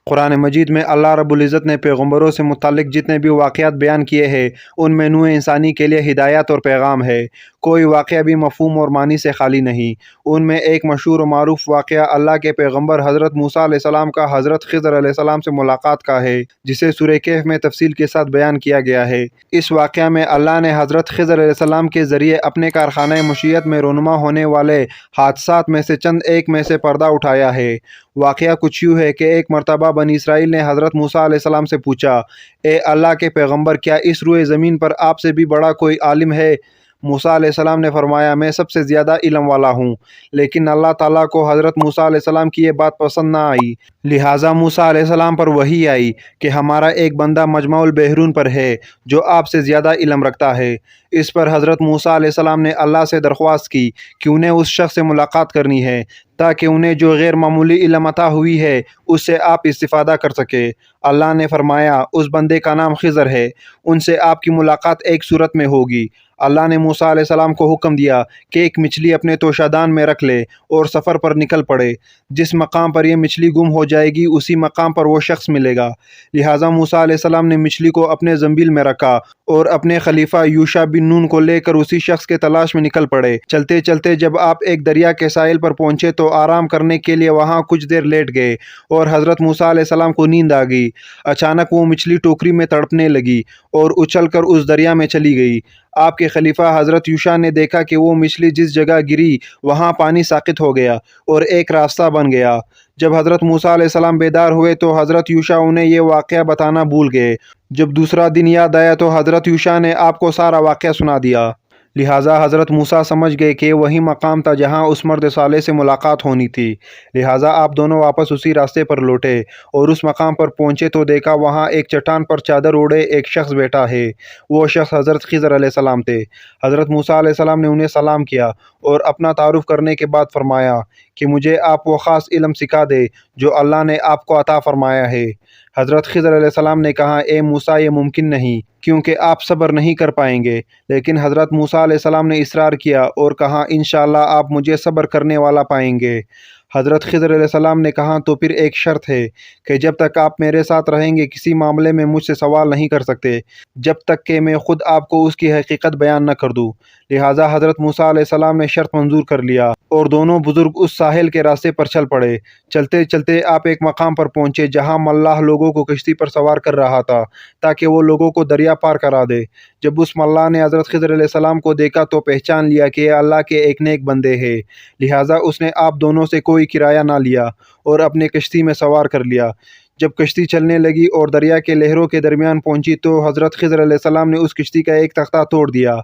قرآن مجید میں اللہ رب العزت نے پیغمبروں سے متعلق جتنے بھی واقعات بیان کیے ہیں ان میں نوع انسانی کے لیے ہدایت اور پیغام ہے۔ کوئی واقعہ بھی مفہوم اور معنی سے خالی نہیں۔ ان میں ایک مشہور و معروف واقعہ اللہ کے پیغمبر حضرت موسیٰ علیہ السلام کا حضرت خضر علیہ السلام سے ملاقات کا ہے، جسے سورہ کہف میں تفصیل کے ساتھ بیان کیا گیا ہے۔ اس واقعہ میں اللہ نے حضرت خضر علیہ السلام کے ذریعے اپنے کارخانہ مشیت میں رونما ہونے والے حادثات میں سے چند ایک میں سے پردہ اٹھایا ہے۔ واقعہ کچھ یوں ہے کہ ایک مرتبہ بنی اسرائیل نے حضرت موسیٰ علیہ السلام سے پوچھا، اے اللہ کے پیغمبر، کیا اس روئے زمین پر آپ سے بھی بڑا کوئی عالم ہے؟ موسیٰ علیہ السلام نے فرمایا، میں سب سے زیادہ علم والا ہوں۔ لیکن اللہ تعالیٰ کو حضرت موسیٰ علیہ السلام کی یہ بات پسند نہ آئی، لہٰذا موسیٰ علیہ السلام پر وحی آئی کہ ہمارا ایک بندہ مجمع البحرون پر ہے جو آپ سے زیادہ علم رکھتا ہے۔ اس پر حضرت موسیٰ علیہ السلام نے اللہ سے درخواست کی کہ انہیں اس شخص سے ملاقات کرنی ہے تاکہ انہیں جو غیر معمولی علم عطا ہوئی ہے اس سے آپ استفادہ کر سکے۔ اللہ نے فرمایا، اس بندے کا نام خضر ہے، ان سے آپ کی ملاقات ایک صورت میں ہوگی۔ اللہ نے موسیٰ علیہ السلام کو حکم دیا کہ ایک مچھلی اپنے توشادان میں رکھ لے اور سفر پر نکل پڑے۔ جس مقام پر یہ مچھلی گم ہو جائے گی اسی مقام پر وہ شخص ملے گا۔ لہٰذا موسیٰ علیہ السلام نے مچھلی کو اپنے زنبیل میں رکھا اور اپنے خلیفہ یوشع بن نون کو لے کر اسی شخص کے تلاش میں نکل پڑے۔ چلتے چلتے جب آپ ایک دریا کے ساحل پر پہنچے تو آرام کرنے کے لیے وہاں کچھ دیر لیٹ گئے اور حضرت موسیٰ علیہ السلام کو نیند آ گئی۔ اچانک وہ مچھلی ٹوکری میں تڑپنے لگی اور اچھل کر اس دریا میں چلی گئی۔ آپ کے خلیفہ حضرت یوشع نے دیکھا کہ وہ مچھلی جس جگہ گری وہاں پانی ساقط ہو گیا اور ایک راستہ بن گیا۔ جب حضرت موسیٰ علیہ السلام بیدار ہوئے تو حضرت یوشع انہیں یہ واقعہ بتانا بھول گئے۔ جب دوسرا دن یاد آیا تو حضرت یوشع نے آپ کو سارا واقعہ سنا دیا۔ لہٰذا حضرت موسیٰ سمجھ گئے کہ وہی مقام تھا جہاں اس مرد صالح سے ملاقات ہونی تھی۔ لہٰذا آپ دونوں واپس اسی راستے پر لوٹے اور اس مقام پر پہنچے تو دیکھا وہاں ایک چٹان پر چادر اوڑھے ایک شخص بیٹھا ہے۔ وہ شخص حضرت خضر علیہ السلام تھے۔ حضرت موسیٰ علیہ السلام نے انہیں سلام کیا اور اپنا تعارف کرنے کے بعد فرمایا کہ مجھے آپ وہ خاص علم سکھا دے جو اللہ نے آپ کو عطا فرمایا ہے۔ حضرت خضر علیہ السلام نے کہا، اے موسیٰ، یہ ممکن نہیں کیونکہ آپ صبر نہیں کر پائیں گے۔ لیکن حضرت موسیٰ علیہ السلام نے اصرار کیا اور کہا، انشاءاللہ آپ مجھے صبر کرنے والا پائیں گے۔ حضرت خضر علیہ السلام نے کہا، تو پھر ایک شرط ہے کہ جب تک آپ میرے ساتھ رہیں گے کسی معاملے میں مجھ سے سوال نہیں کر سکتے جب تک کہ میں خود آپ کو اس کی حقیقت بیان نہ کر دوں۔ لہٰذا حضرت موسیٰ علیہ السلام نے شرط منظور کر لیا اور دونوں بزرگ اس ساحل کے راستے پر چل پڑے۔ چلتے چلتے آپ ایک مقام پر پہنچے جہاں ملاح لوگوں کو کشتی پر سوار کر رہا تھا تاکہ وہ لوگوں کو دریا پار کرا دے۔ جب اس ملاح نے حضرت خضر علیہ السلام کو دیکھا تو پہچان لیا کہ یہ اللہ کے ایک نیک بندے ہیں، لہٰذا اس نے آپ دونوں سے کوئی کرایہ نہ لیا اور اپنے کشتی میں سوار کر لیا۔ جب کشتی چلنے لگی اور دریا کے لہروں کے درمیان پہنچی تو حضرت خضر علیہ السلام نے اس کشتی کا ایک تختہ توڑ دیا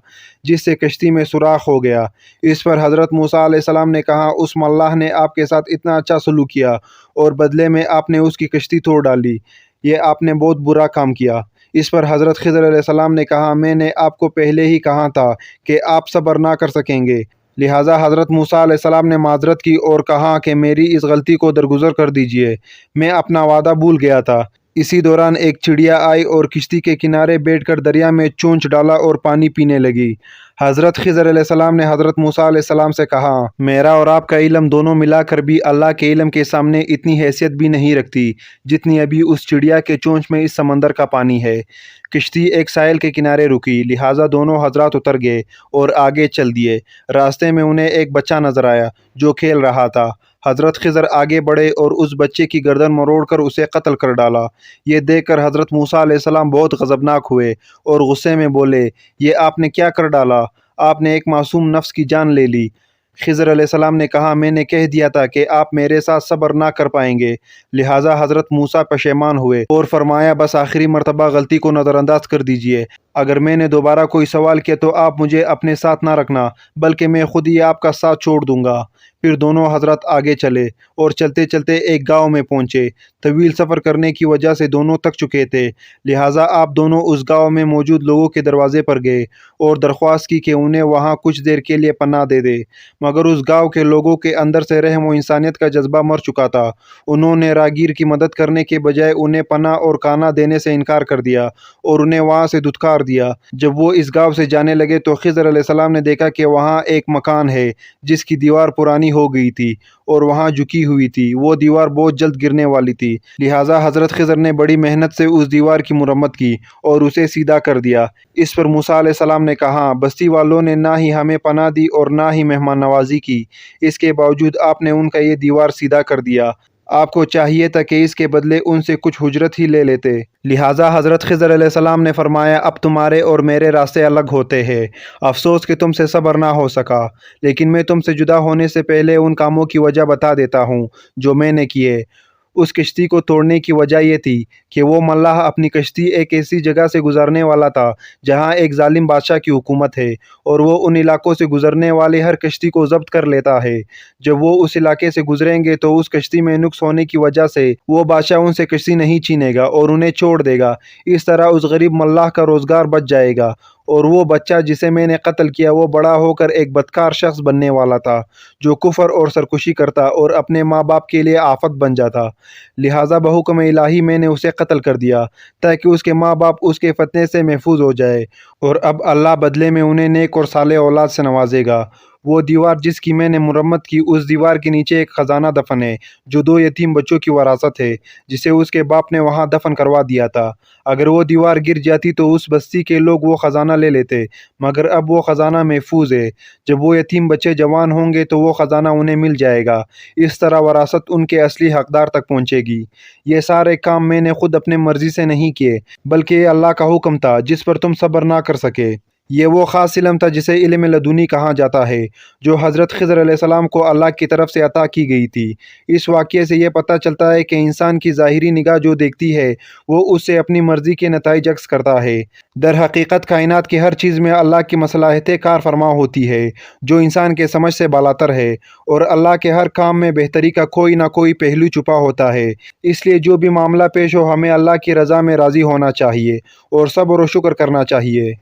جس سے کشتی میں سوراخ ہو گیا۔ اس پر حضرت موسیٰ علیہ السلام نے کہا، اس ملاح نے آپ کے ساتھ اتنا اچھا سلوک کیا اور بدلے میں آپ نے اس کی کشتی توڑ ڈالی، یہ آپ نے بہت برا کام کیا۔ اس پر حضرت خضر علیہ السلام نے کہا، میں نے آپ کو پہلے ہی کہا تھا کہ آپ صبر نہ کر سکیں گے۔ لہٰذا حضرت موسیٰ علیہ السلام نے معذرت کی اور کہا کہ میری اس غلطی کو درگزر کر دیجیے، میں اپنا وعدہ بھول گیا تھا۔ اسی دوران ایک چڑیا آئی اور کشتی کے کنارے بیٹھ کر دریا میں چونچ ڈالا اور پانی پینے لگی۔ حضرت خضر علیہ السلام نے حضرت موسیٰ علیہ السلام سے کہا، میرا اور آپ کا علم دونوں ملا کر بھی اللہ کے علم کے سامنے اتنی حیثیت بھی نہیں رکھتی جتنی ابھی اس چڑیا کے چونچ میں اس سمندر کا پانی ہے۔ کشتی ایک ساحل کے کنارے رکی، لہٰذا دونوں حضرات اتر گئے اور آگے چل دیے۔ راستے میں انہیں ایک بچہ نظر آیا جو کھیل رہا تھا۔ حضرت خضر آگے بڑھے اور اس بچے کی گردن مروڑ کر اسے قتل کر ڈالا۔ یہ دیکھ کر حضرت موسیٰ علیہ السلام بہت غضبناک ہوئے اور غصے میں بولے، یہ آپ نے کیا کر ڈالا؟ آپ نے ایک معصوم نفس کی جان لے لی۔ خضر علیہ السلام نے کہا، میں نے کہہ دیا تھا کہ آپ میرے ساتھ صبر نہ کر پائیں گے۔ لہٰذا حضرت موسیٰ پشیمان ہوئے اور فرمایا، بس آخری مرتبہ غلطی کو نظر انداز کر دیجیے۔ اگر میں نے دوبارہ کوئی سوال کیا تو آپ مجھے اپنے ساتھ نہ رکھنا بلکہ میں خود ہی آپ کا ساتھ چھوڑ دوں گا۔ پھر دونوں حضرات آگے چلے اور چلتے چلتے ایک گاؤں میں پہنچے۔ طویل سفر کرنے کی وجہ سے دونوں تھک چکے تھے، لہٰذا آپ دونوں اس گاؤں میں موجود لوگوں کے دروازے پر گئے اور درخواست کی کہ انہیں وہاں کچھ دیر کے لیے پناہ دے دے، مگر اس گاؤں کے لوگوں کے اندر سے رحم و انسانیت کا جذبہ مر چکا تھا۔ انہوں نے راگیر کی مدد کرنے کے بجائے انہیں پناہ اور کھانا دینے سے انکار کر دیا اور انہیں وہاں سے دھتکار دیا۔ جب وہ اس گاؤں سے جانے لگے تو خضر علیہ السلام نے دیکھا کہ وہاں ایک مکان ہے جس کی دیوار پرانی ہو گئی تھی اور وہاں جھکی ہوئی تھی۔ وہ دیوار بہت جلد گرنے والی تھی، لہٰذا حضرت خضر نے بڑی محنت سے اس دیوار کی مرمت کی اور اسے سیدھا کر دیا۔ اس پر موسیٰ علیہ السلام نے کہا، بستی والوں نے نہ ہی ہمیں پناہ دی اور نہ ہی مہمان نوازی کی، اس کے باوجود آپ نے ان کا یہ دیوار سیدھا کر دیا۔ آپ کو چاہیے تھا کہ اس کے بدلے ان سے کچھ اجرت ہی لے لیتے۔ لہٰذا حضرت خضر علیہ السلام نے فرمایا، اب تمہارے اور میرے راستے الگ ہوتے ہیں۔ افسوس کہ تم سے صبر نہ ہو سکا، لیکن میں تم سے جدا ہونے سے پہلے ان کاموں کی وجہ بتا دیتا ہوں جو میں نے کیے۔ اس کشتی کو توڑنے کی وجہ یہ تھی کہ وہ ملاح اپنی کشتی ایک ایسی جگہ سے گزارنے والا تھا جہاں ایک ظالم بادشاہ کی حکومت ہے اور وہ ان علاقوں سے گزرنے والی ہر کشتی کو ضبط کر لیتا ہے۔ جب وہ اس علاقے سے گزریں گے تو اس کشتی میں نقص ہونے کی وجہ سے وہ بادشاہ ان سے کشتی نہیں چھینے گا اور انہیں چھوڑ دے گا۔ اس طرح اس غریب ملاح کا روزگار بچ جائے گا اور وہ بچہ جسے میں نے قتل کیا وہ بڑا ہو کر ایک بدکار شخص بننے والا تھا جو کفر اور سرکشی کرتا اور اپنے ماں باپ کے لیے آفت بن جاتا۔ لہٰذا بحکم الہی میں نے اسے قتل کر دیا تاکہ اس کے ماں باپ اس کے فتنے سے محفوظ ہو جائے، اور اب اللہ بدلے میں انہیں نیک اور صالح اولاد سے نوازے گا۔ وہ دیوار جس کی میں نے مرمت کی، اس دیوار کے نیچے ایک خزانہ دفن ہے جو 2 یتیم بچوں کی وراثت ہے جسے اس کے باپ نے وہاں دفن کروا دیا تھا۔ اگر وہ دیوار گر جاتی تو اس بستی کے لوگ وہ خزانہ لے لیتے، مگر اب وہ خزانہ محفوظ ہے۔ جب وہ یتیم بچے جوان ہوں گے تو وہ خزانہ انہیں مل جائے گا، اس طرح وراثت ان کے اصلی حقدار تک پہنچے گی۔ یہ سارے کام میں نے خود اپنے مرضی سے نہیں کیے، بلکہ یہ اللہ کا حکم تھا جس پر تم صبر نہ کر سکے۔ یہ وہ خاص علم تھا جسے علم لدنی کہا جاتا ہے، جو حضرت خضر علیہ السلام کو اللہ کی طرف سے عطا کی گئی تھی۔ اس واقعے سے یہ پتہ چلتا ہے کہ انسان کی ظاہری نگاہ جو دیکھتی ہے وہ اس سے اپنی مرضی کے نتائج عکس کرتا ہے۔ در حقیقت کائنات کی ہر چیز میں اللہ کی مصلحت کار فرما ہوتی ہے جو انسان کے سمجھ سے بالاتر ہے، اور اللہ کے ہر کام میں بہتری کا کوئی نہ کوئی پہلو چھپا ہوتا ہے۔ اس لیے جو بھی معاملہ پیش ہو ہمیں اللہ کی رضا میں راضی ہونا چاہیے اور صبر و شکر کرنا چاہیے۔